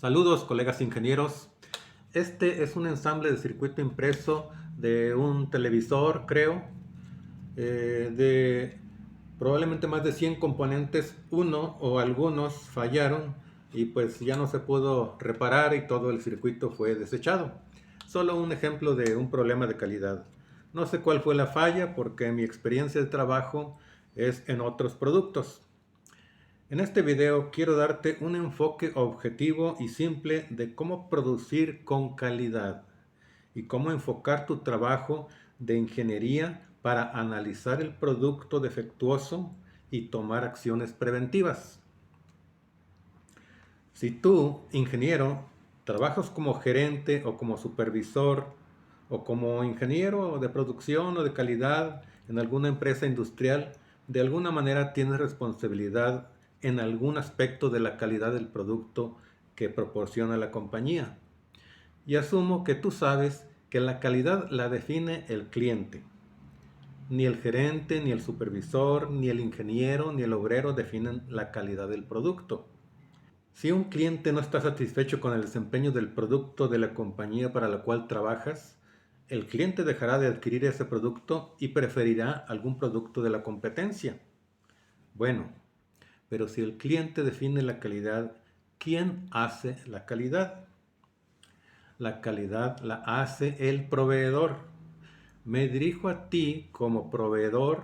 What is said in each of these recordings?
Saludos, colegas ingenieros. Este es un ensamble de circuito impreso de un televisor, creo, de probablemente más de 100 componentes. Uno o algunos fallaron y pues ya no se pudo reparar y todo el circuito fue desechado. Solo un ejemplo de un problema de calidad. No sé cuál fue la falla porque mi experiencia de trabajo es en otros productos. En este video quiero darte un enfoque objetivo y simple de cómo producir con calidad y cómo enfocar tu trabajo de ingeniería para analizar el producto defectuoso y tomar acciones preventivas. Si tú, ingeniero, trabajas como gerente o como supervisor o como ingeniero de producción o de calidad en alguna empresa industrial, de alguna manera tienes responsabilidad en algún aspecto de la calidad del producto que proporciona la compañía. Y asumo que tú sabes que la calidad la define el cliente. Ni el gerente, ni el supervisor, ni el ingeniero, ni el obrero definen la calidad del producto. Si un cliente no está satisfecho con el desempeño del producto de la compañía para la cual trabajas, el cliente dejará de adquirir ese producto y preferirá algún producto de la competencia. Bueno, pero si el cliente define la calidad, ¿quién hace la calidad? La calidad la hace el proveedor. Me dirijo a ti como proveedor.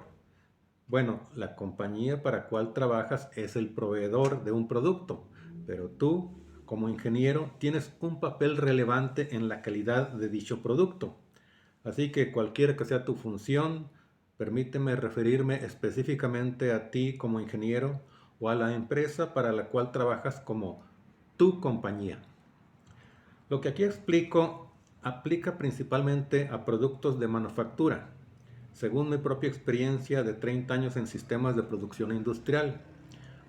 Bueno, la compañía para la cual trabajas es el proveedor de un producto, pero tú, como ingeniero, tienes un papel relevante en la calidad de dicho producto. Así que cualquiera que sea tu función, permíteme referirme específicamente a ti como ingeniero o a la empresa para la cual trabajas como tu compañía. Lo que aquí explico aplica principalmente a productos de manufactura, según mi propia experiencia de 30 años en sistemas de producción industrial,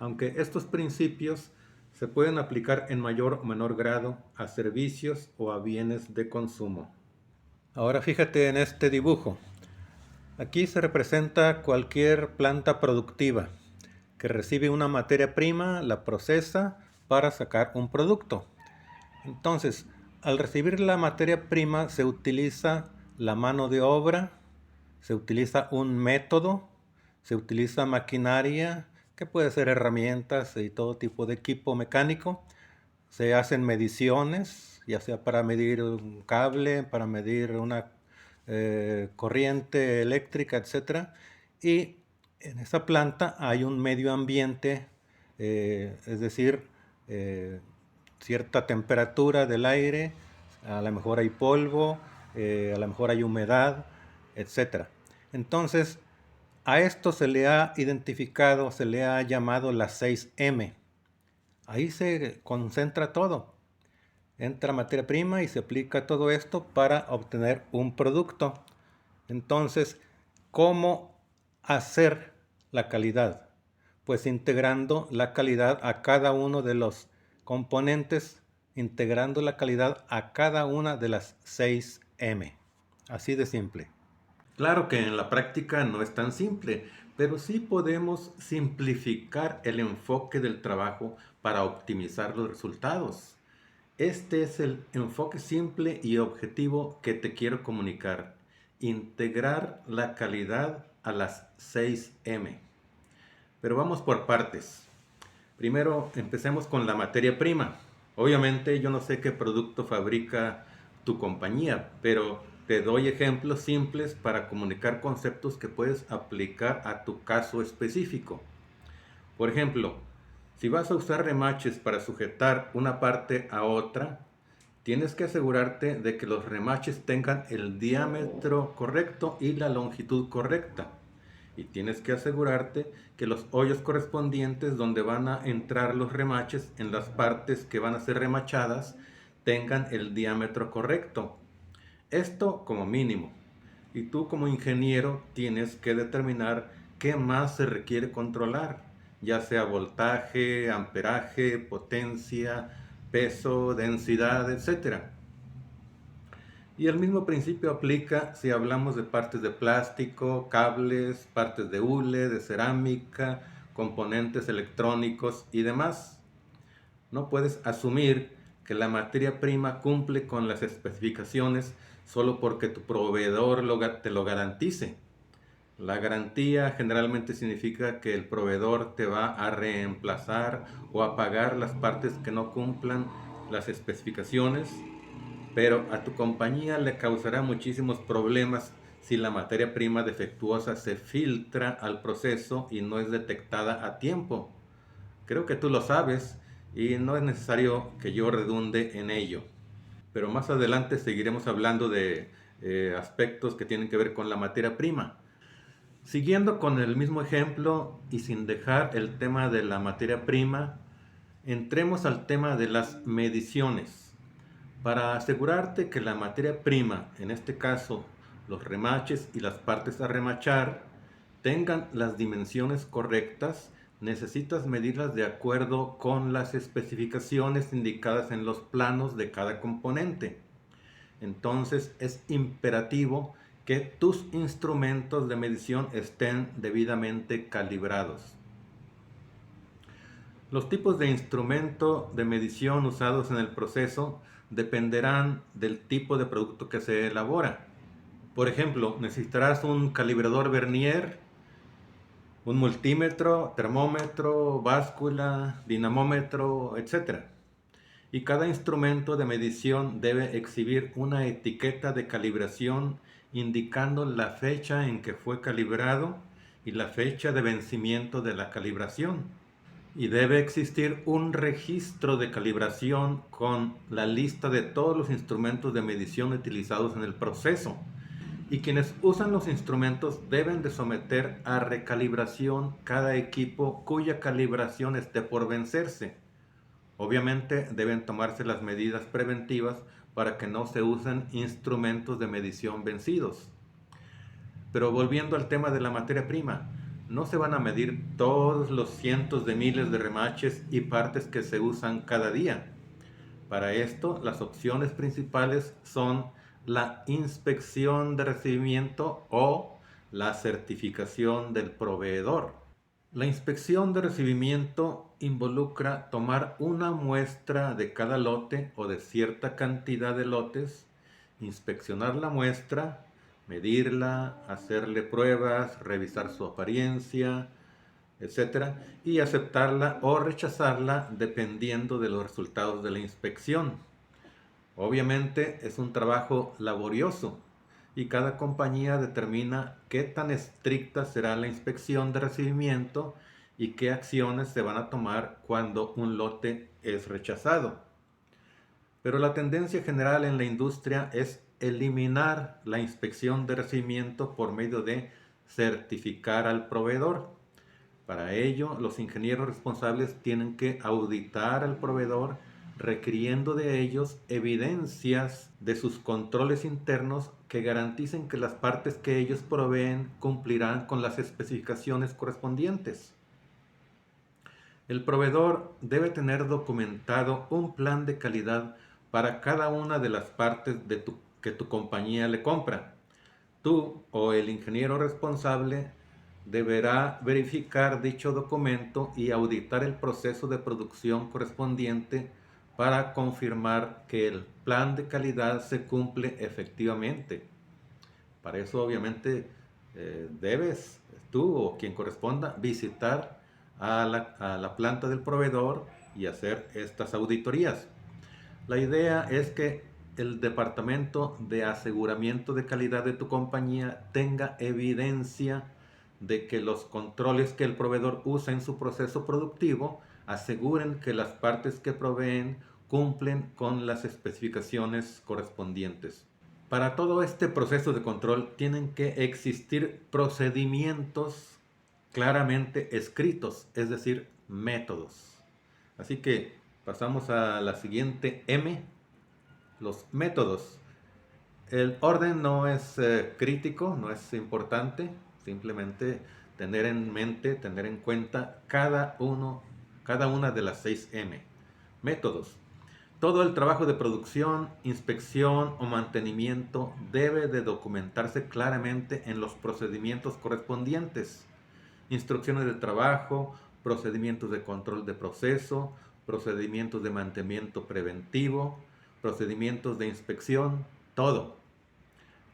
aunque estos principios se pueden aplicar en mayor o menor grado a servicios o a bienes de consumo. Ahora fíjate en este dibujo. Aquí se representa cualquier planta productiva que recibe una materia prima, la procesa para sacar un producto. Entonces, al recibir la materia prima se utiliza la mano de obra, se utiliza un método, se utiliza maquinaria, que puede ser herramientas y todo tipo de equipo mecánico. Se hacen mediciones, ya sea para medir un cable, para medir una corriente eléctrica, etc. Y en esa planta hay un medio ambiente, es decir, cierta temperatura del aire, a lo mejor hay polvo, a lo mejor hay humedad, etc. Entonces, a esto se le ha identificado, se le ha llamado las 6M. Ahí se concentra todo. Entra materia prima y se aplica todo esto para obtener un producto. Entonces, ¿cómo hacer la calidad? Pues integrando la calidad a cada uno de los componentes, integrando la calidad a cada una de las 6M. Así de simple. Claro que en la práctica no es tan simple, pero sí podemos simplificar el enfoque del trabajo para optimizar los resultados. Este es el enfoque simple y objetivo que te quiero comunicar. Integrar la calidad a las 6M. Pero vamos por partes. Primero empecemos con la materia prima. Obviamente yo no sé qué producto fabrica tu compañía, pero te doy ejemplos simples para comunicar conceptos que puedes aplicar a tu caso específico. Por ejemplo, si vas a usar remaches para sujetar una parte a otra, tienes que asegurarte de que los remaches tengan el diámetro correcto y la longitud correcta. Y tienes que asegurarte que los hoyos correspondientes donde van a entrar los remaches en las partes que van a ser remachadas tengan el diámetro correcto. Esto como mínimo. Y tú como ingeniero tienes que determinar qué más se requiere controlar, ya sea voltaje, amperaje, potencia, peso, densidad, etcétera. Y el mismo principio aplica si hablamos de partes de plástico, cables, partes de hule, de cerámica, componentes electrónicos y demás. No puedes asumir que la materia prima cumple con las especificaciones solo porque tu proveedor te lo garantice. La garantía generalmente significa que el proveedor te va a reemplazar o a pagar las partes que no cumplan las especificaciones, pero a tu compañía le causará muchísimos problemas si la materia prima defectuosa se filtra al proceso y no es detectada a tiempo. Creo que tú lo sabes y no es necesario que yo redunde en ello. Pero más adelante seguiremos hablando de aspectos que tienen que ver con la materia prima. Siguiendo con el mismo ejemplo y sin dejar el tema de la materia prima, entremos al tema de las mediciones. Para asegurarte que la materia prima, en este caso los remaches y las partes a remachar, tengan las dimensiones correctas, necesitas medirlas de acuerdo con las especificaciones indicadas en los planos de cada componente. Entonces es imperativo que tus instrumentos de medición estén debidamente calibrados. Los tipos de instrumento de medición usados en el proceso dependerán del tipo de producto que se elabora. Por ejemplo, necesitarás un calibrador vernier, un multímetro, termómetro, báscula, dinamómetro, etc. Y cada instrumento de medición debe exhibir una etiqueta de calibración indicando la fecha en que fue calibrado y la fecha de vencimiento de la calibración. Y debe existir un registro de calibración con la lista de todos los instrumentos de medición utilizados en el proceso. Y quienes usan los instrumentos deben de someter a recalibración cada equipo cuya calibración esté por vencerse. Obviamente deben tomarse las medidas preventivas para que no se usen instrumentos de medición vencidos. Pero volviendo al tema de la materia prima, no se van a medir todos los cientos de miles de remaches y partes que se usan cada día. Para esto, las opciones principales son la inspección de recibimiento o la certificación del proveedor. La inspección de recibimiento involucra tomar una muestra de cada lote o de cierta cantidad de lotes, inspeccionar la muestra, medirla, hacerle pruebas, revisar su apariencia, etcétera, y aceptarla o rechazarla dependiendo de los resultados de la inspección. Obviamente es un trabajo laborioso y cada compañía determina qué tan estricta será la inspección de recibimiento y qué acciones se van a tomar cuando un lote es rechazado. Pero la tendencia general en la industria es eliminar la inspección de recibimiento por medio de certificar al proveedor. Para ello, los ingenieros responsables tienen que auditar al proveedor requiriendo de ellos evidencias de sus controles internos que garanticen que las partes que ellos proveen cumplirán con las especificaciones correspondientes. El proveedor debe tener documentado un plan de calidad para cada una de las partes que tu compañía le compra. Tú o el ingeniero responsable deberá verificar dicho documento y auditar el proceso de producción correspondiente para confirmar que el plan de calidad se cumple efectivamente. Para eso obviamente debes tú o quien corresponda visitar a la planta del proveedor y hacer estas auditorías. La idea es que el departamento de aseguramiento de calidad de tu compañía tenga evidencia de que los controles que el proveedor usa en su proceso productivo aseguren que las partes que proveen cumplen con las especificaciones correspondientes. Para todo este proceso de control tienen que existir procedimientos claramente escritos, es decir, métodos. Así que pasamos a la siguiente M, los métodos. El orden no es crítico, no es importante, simplemente tener en mente, tener en cuenta cada una de las 6M. Métodos. Todo el trabajo de producción, inspección o mantenimiento debe de documentarse claramente en los procedimientos correspondientes. Instrucciones de trabajo, procedimientos de control de proceso, procedimientos de mantenimiento preventivo, procedimientos de inspección, todo.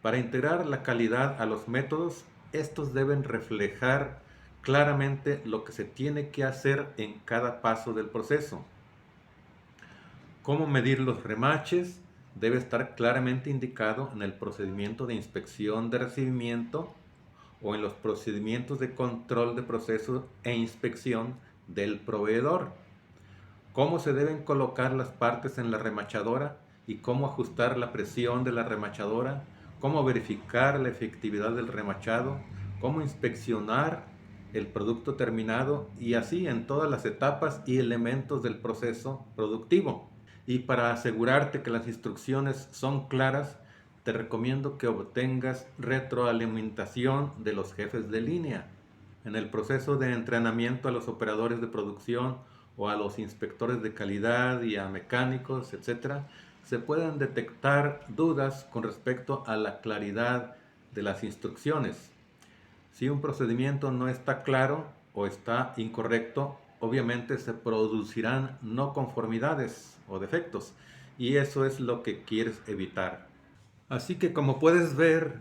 Para integrar la calidad a los métodos, estos deben reflejar claramente lo que se tiene que hacer en cada paso del proceso. Cómo medir los remaches debe estar claramente indicado en el procedimiento de inspección de recibimiento o en los procedimientos de control de proceso e inspección del proveedor. Cómo se deben colocar las partes en la remachadora y cómo ajustar la presión de la remachadora, cómo verificar la efectividad del remachado, cómo inspeccionar el producto terminado y así en todas las etapas y elementos del proceso productivo. Y para asegurarte que las instrucciones son claras, te recomiendo que obtengas retroalimentación de los jefes de línea. En el proceso de entrenamiento a los operadores de producción o a los inspectores de calidad y a mecánicos, etcétera, se pueden detectar dudas con respecto a la claridad de las instrucciones. Si un procedimiento no está claro o está incorrecto, obviamente se producirán no conformidades o defectos, y eso es lo que quieres evitar. Así que como puedes ver,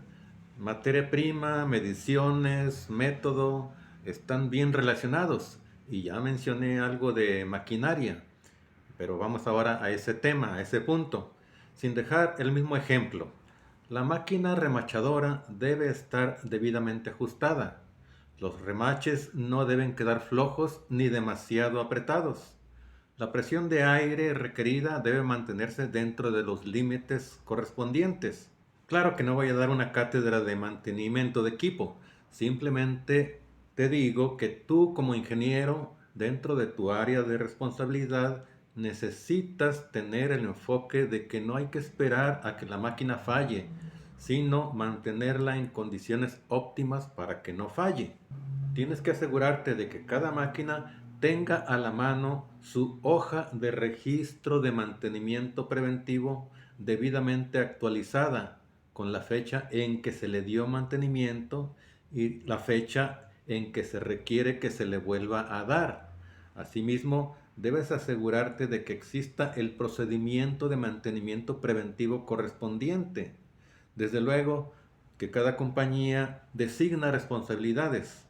materia prima, mediciones, método, están bien relacionados. Y ya mencioné algo de maquinaria, pero vamos ahora a ese tema, a ese punto, sin dejar el mismo ejemplo. La máquina remachadora debe estar debidamente ajustada. Los remaches no deben quedar flojos ni demasiado apretados. La presión de aire requerida debe mantenerse dentro de los límites correspondientes. Claro que no voy a dar una cátedra de mantenimiento de equipo, simplemente te digo que tú como ingeniero, dentro de tu área de responsabilidad, necesitas tener el enfoque de que no hay que esperar a que la máquina falle, sino mantenerla en condiciones óptimas para que no falle. Tienes que asegurarte de que cada máquina tenga a la mano su hoja de registro de mantenimiento preventivo debidamente actualizada con la fecha en que se le dio mantenimiento y la fecha en que se requiere que se le vuelva a dar. Asimismo, debes asegurarte de que exista el procedimiento de mantenimiento preventivo correspondiente. Desde luego que cada compañía designa responsabilidades,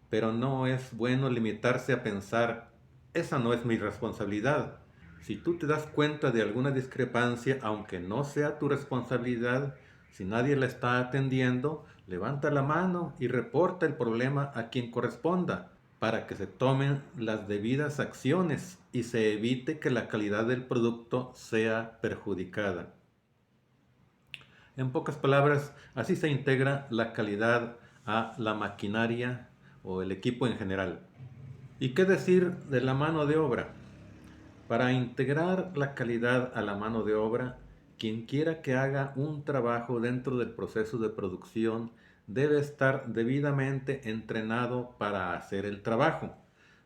pero no es bueno limitarse a pensar, esa no es mi responsabilidad. Si tú te das cuenta de alguna discrepancia, aunque no sea tu responsabilidad, si nadie la está atendiendo, levanta la mano y reporta el problema a quien corresponda, para que se tomen las debidas acciones y se evite que la calidad del producto sea perjudicada. En pocas palabras, así se integra la calidad a la maquinaria o el equipo en general. ¿Y qué decir de la mano de obra? Para integrar la calidad a la mano de obra, quien quiera que haga un trabajo dentro del proceso de producción debe estar debidamente entrenado para hacer el trabajo.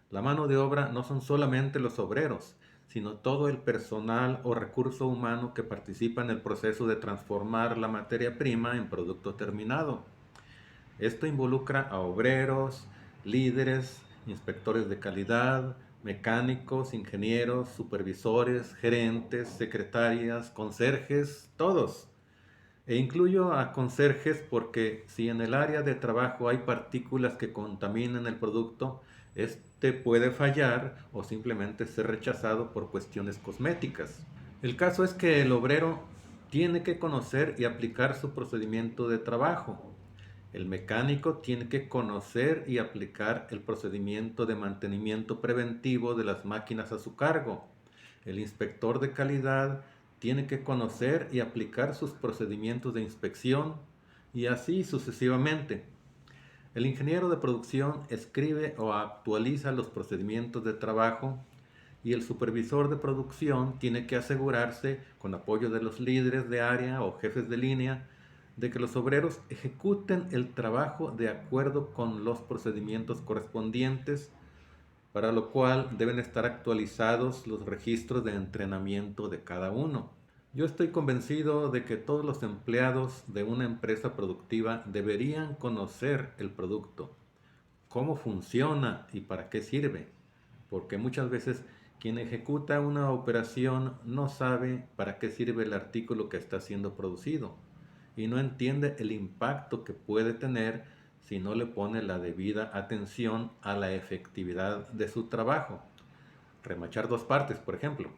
La mano de obra no son solamente los obreros, sino todo el personal o recurso humano que participa en el proceso de transformar la materia prima en producto terminado. Esto involucra a obreros, líderes, inspectores de calidad, mecánicos, ingenieros, supervisores, gerentes, secretarias, conserjes, todos. E incluyo a conserjes porque si en el área de trabajo hay partículas que contaminan el producto, este puede fallar o simplemente ser rechazado por cuestiones cosméticas. El caso es que el obrero tiene que conocer y aplicar su procedimiento de trabajo. El mecánico tiene que conocer y aplicar el procedimiento de mantenimiento preventivo de las máquinas a su cargo. El inspector de calidad tiene que conocer y aplicar sus procedimientos de inspección y así sucesivamente. El ingeniero de producción escribe o actualiza los procedimientos de trabajo y el supervisor de producción tiene que asegurarse, con apoyo de los líderes de área o jefes de línea, de que los obreros ejecuten el trabajo de acuerdo con los procedimientos correspondientes, para lo cual deben estar actualizados los registros de entrenamiento de cada uno. Yo estoy convencido de que todos los empleados de una empresa productiva deberían conocer el producto, cómo funciona y para qué sirve, porque muchas veces Quien ejecuta una operación no sabe para qué sirve el artículo que está siendo producido y no entiende el impacto que puede tener si no le pone la debida atención a la efectividad de su trabajo. Remachar dos partes, por ejemplo.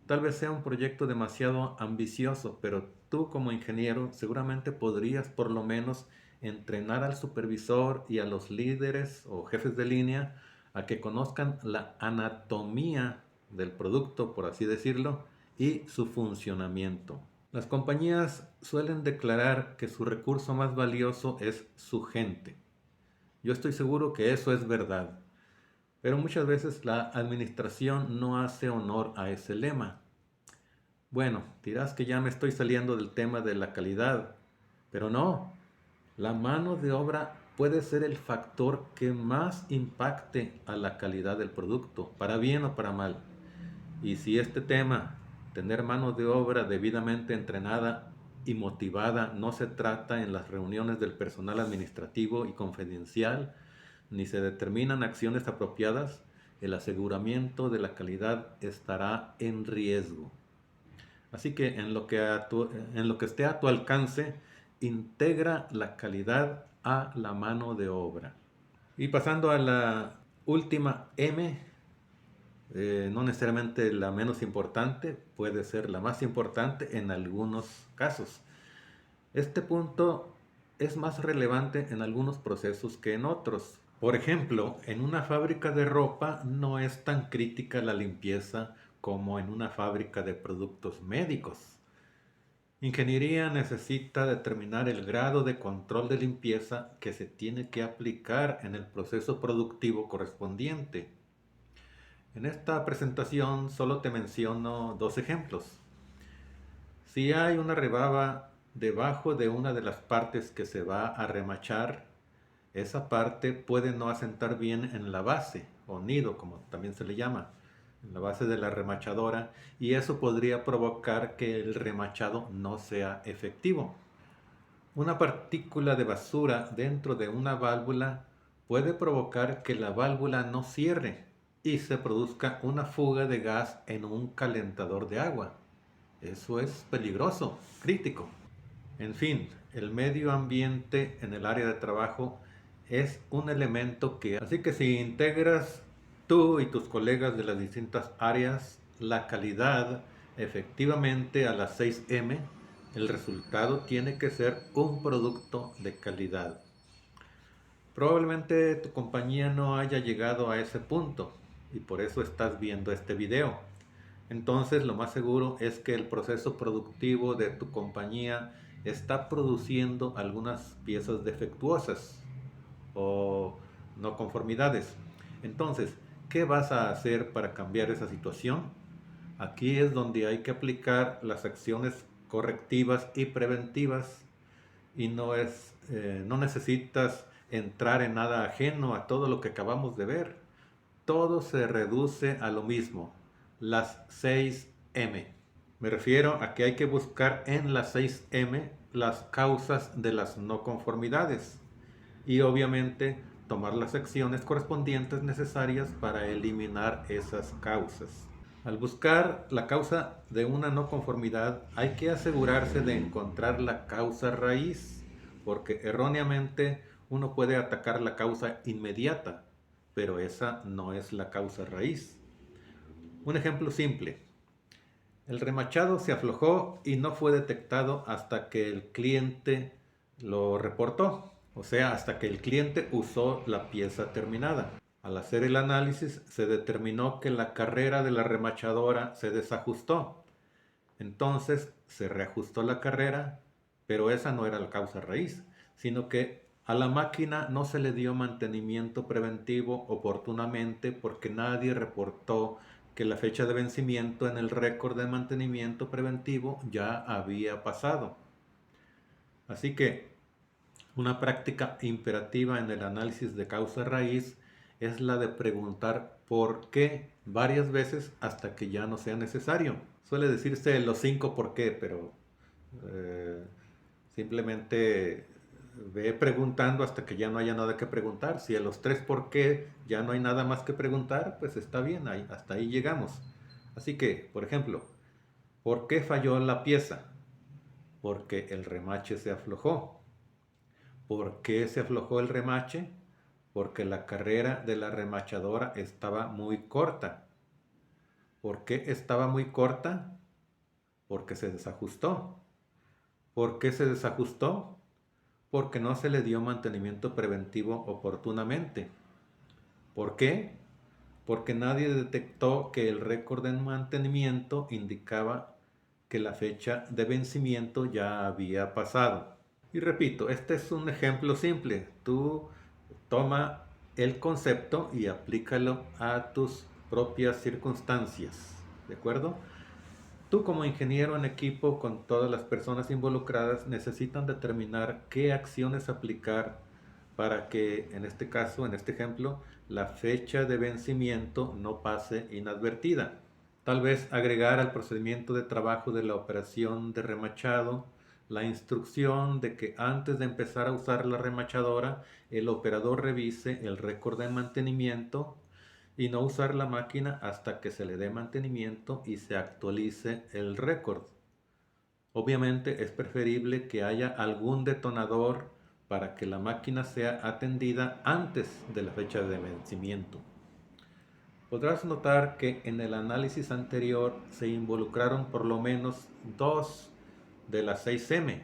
Tal vez sea un proyecto demasiado ambicioso, pero tú como ingeniero seguramente podrías por lo menos entrenar al supervisor y a los líderes o jefes de línea a que conozcan la anatomía del producto, por así decirlo, y su funcionamiento. Las compañías suelen declarar que su recurso más valioso es su gente. Yo estoy seguro que eso es verdad, pero muchas veces la administración no hace honor a ese lema. Bueno, dirás que ya me estoy saliendo del tema de la calidad, pero no, la mano de obra puede ser el factor que más impacte a la calidad del producto, para bien o para mal. Y si este tema, tener mano de obra debidamente entrenada y motivada, no se trata en las reuniones del personal administrativo y confidencial, ni se determinan acciones apropiadas, el aseguramiento de la calidad estará en riesgo. Así que en lo que esté a tu alcance, integra la calidad a la mano de obra. Y pasando a la última M, no necesariamente la menos importante, puede ser la más importante en algunos casos. Este punto es más relevante en algunos procesos que en otros. Por ejemplo, en una fábrica de ropa no es tan crítica la limpieza como en una fábrica de productos médicos. Ingeniería necesita determinar el grado de control de limpieza que se tiene que aplicar en el proceso productivo correspondiente. En esta presentación solo te menciono dos ejemplos. Si hay una rebaba debajo de una de las partes que se va a remachar, esa parte puede no asentar bien en la base o nido, como también se le llama, en la base de la remachadora, y eso podría provocar que el remachado no sea efectivo. Una partícula de basura dentro de una válvula puede provocar que la válvula no cierre y se produzca una fuga de gas en un calentador de agua. Eso es peligroso, crítico. En fin, el medio ambiente en el área de trabajo es un elemento que, así que si integras tú y tus colegas de las distintas áreas la calidad efectivamente a las 6M, el resultado tiene que ser un producto de calidad. Probablemente tu compañía no haya llegado a ese punto y por eso estás viendo este video. Entonces lo más seguro es que el proceso productivo de tu compañía está produciendo algunas piezas defectuosas o no conformidades. Entonces, ¿qué vas a hacer para cambiar esa situación? Aquí es donde hay que aplicar las acciones correctivas y preventivas y no necesitas entrar en nada ajeno a todo lo que acabamos de ver. Todo se reduce a lo mismo, las 6M. Me refiero a que hay que buscar en las 6M las causas de las no conformidades y obviamente tomar las acciones correspondientes necesarias para eliminar esas causas. Al buscar la causa de una no conformidad, hay que asegurarse de encontrar la causa raíz, porque erróneamente uno puede atacar la causa inmediata, pero esa no es la causa raíz. Un ejemplo simple. El remachado se aflojó y no fue detectado hasta que el cliente lo reportó, o sea, hasta que el cliente usó la pieza terminada. Al hacer el análisis se determinó que la carrera de la remachadora se desajustó. Entonces se reajustó la carrera, pero esa no era la causa raíz, sino que a la máquina no se le dio mantenimiento preventivo oportunamente porque nadie reportó que la fecha de vencimiento en el récord de mantenimiento preventivo ya había pasado. Así que una práctica imperativa en el análisis de causa raíz es la de preguntar por qué varias veces hasta que ya no sea necesario. Suele decirse los 5 por qué, pero simplemente ve preguntando hasta que ya no haya nada que preguntar. Si a los tres por qué ya no hay nada más que preguntar, pues está bien, hasta ahí llegamos. Así que, por ejemplo, ¿por qué falló la pieza? Porque el remache se aflojó. ¿Por qué se aflojó el remache? Porque la carrera de la remachadora estaba muy corta. ¿Por qué estaba muy corta? Porque se desajustó. ¿Por qué se desajustó? Porque no se le dio mantenimiento preventivo oportunamente. ¿Por qué? Porque nadie detectó que el récord de mantenimiento indicaba que la fecha de vencimiento ya había pasado. Y repito, este es un ejemplo simple. Tú toma el concepto y aplícalo a tus propias circunstancias. ¿De acuerdo? Tú como ingeniero en equipo con todas las personas involucradas necesitan determinar qué acciones aplicar para que, en este caso, en este ejemplo, la fecha de vencimiento no pase inadvertida. Tal vez agregar al procedimiento de trabajo de la operación de remachado la instrucción de que antes de empezar a usar la remachadora, el operador revise el récord de mantenimiento y no usar la máquina hasta que se le dé mantenimiento y se actualice el récord. Obviamente es preferible que haya algún detonador para que la máquina sea atendida antes de la fecha de vencimiento. Podrás notar que en el análisis anterior se involucraron por lo menos dos de las 6M,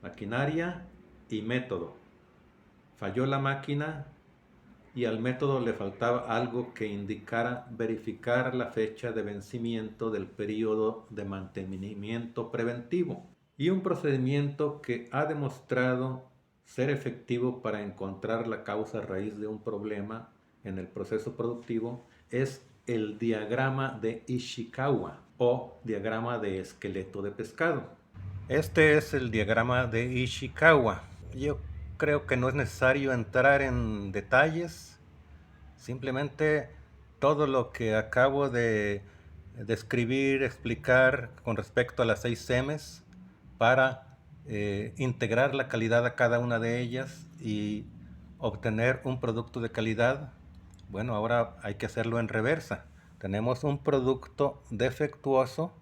maquinaria y método. Falló la máquina y al método le faltaba algo que indicara verificar la fecha de vencimiento del periodo de mantenimiento preventivo. Y un procedimiento que ha demostrado ser efectivo para encontrar la causa raíz de un problema en el proceso productivo es el diagrama de Ishikawa o diagrama de esqueleto de pescado. Este es el diagrama de Ishikawa. Yo creo que no es necesario entrar en detalles, simplemente todo lo que acabo de describir, explicar con respecto a las 6 M's para integrar la calidad a cada una de ellas y obtener un producto de calidad. Bueno, ahora hay que hacerlo en reversa. Tenemos un producto defectuoso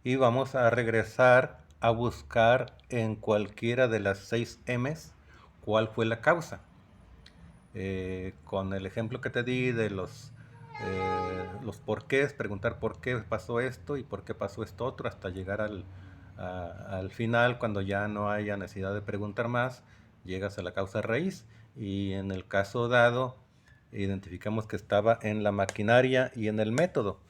y vamos a regresar a buscar en cualquiera de las 6 M's cuál fue la causa. Con el ejemplo que te di de los porqués, preguntar por qué pasó esto y por qué pasó esto otro, hasta llegar al final, cuando ya no haya necesidad de preguntar más, llegas a la causa raíz y en el caso dado, identificamos que estaba en la maquinaria y en el método.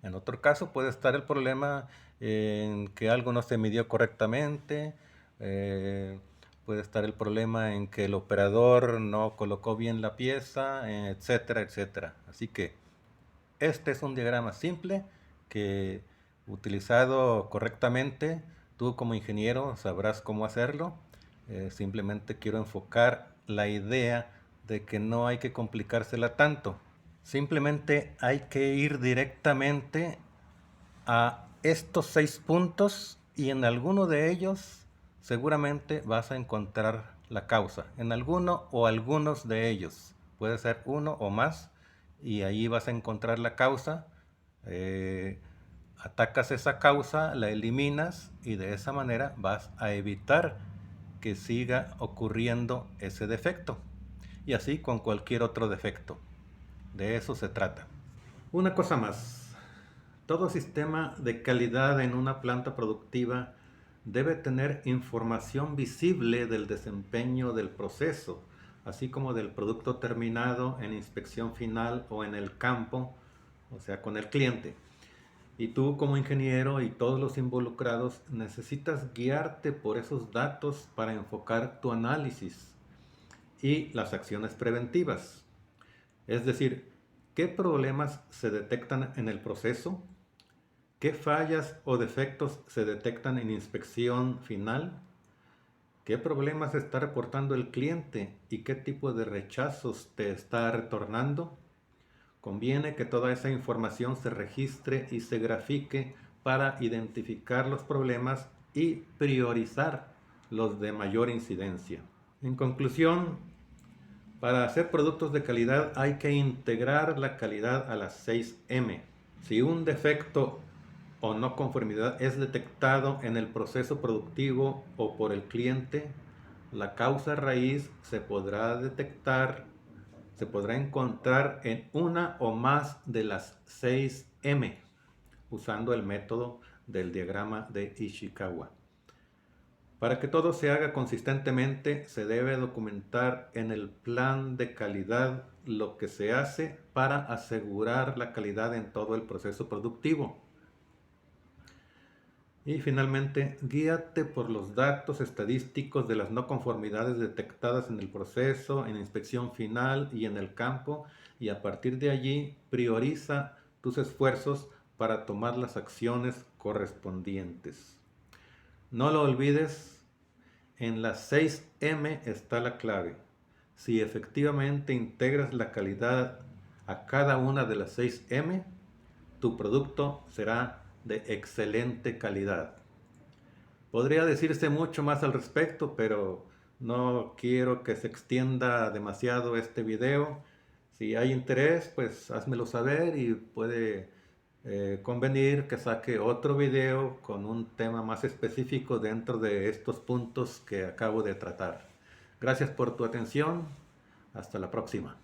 En otro caso puede estar el problema en que algo no se midió correctamente, puede estar el problema en que el operador no colocó bien la pieza, etcétera, etcétera. Así que este es un diagrama simple que, utilizado correctamente, tú como ingeniero sabrás cómo hacerlo. Simplemente quiero enfocar la idea de que no hay que complicársela tanto. Simplemente hay que ir directamente a estos 6 puntos y en alguno de ellos seguramente vas a encontrar la causa. En alguno o algunos de ellos. Puede ser uno o más y ahí vas a encontrar la causa. Atacas esa causa, la eliminas y de esa manera vas a evitar que siga ocurriendo ese defecto. Y así con cualquier otro defecto. De eso se trata. Una cosa más. Todo sistema de calidad en una planta productiva debe tener información visible del desempeño del proceso, así como del producto terminado en inspección final o en el campo, o sea, con el cliente. Y tú como ingeniero y todos los involucrados necesitas guiarte por esos datos para enfocar tu análisis y las acciones preventivas. Es decir, ¿qué problemas se detectan en el proceso? ¿Qué fallas o defectos se detectan en inspección final? ¿Qué problemas está reportando el cliente y qué tipo de rechazos te está retornando? Conviene que toda esa información se registre y se grafique para identificar los problemas y priorizar los de mayor incidencia. En conclusión, para hacer productos de calidad hay que integrar la calidad a las 6M. Si un defecto o no conformidad es detectado en el proceso productivo o por el cliente, la causa raíz se podrá detectar, se podrá encontrar en una o más de las 6M, usando el método del diagrama de Ishikawa. Para que todo se haga consistentemente, se debe documentar en el plan de calidad lo que se hace para asegurar la calidad en todo el proceso productivo. Y finalmente, guíate por los datos estadísticos de las no conformidades detectadas en el proceso, en la inspección final y en el campo, y a partir de allí prioriza tus esfuerzos para tomar las acciones correspondientes. No lo olvides, en las 6M está la clave. Si efectivamente integras la calidad a cada una de las 6M, tu producto será de excelente calidad. Podría decirse mucho más al respecto, pero no quiero que se extienda demasiado este video. Si hay interés, pues házmelo saber y puede convenir que saque otro video con un tema más específico dentro de estos puntos que acabo de tratar. Gracias por tu atención. Hasta la próxima.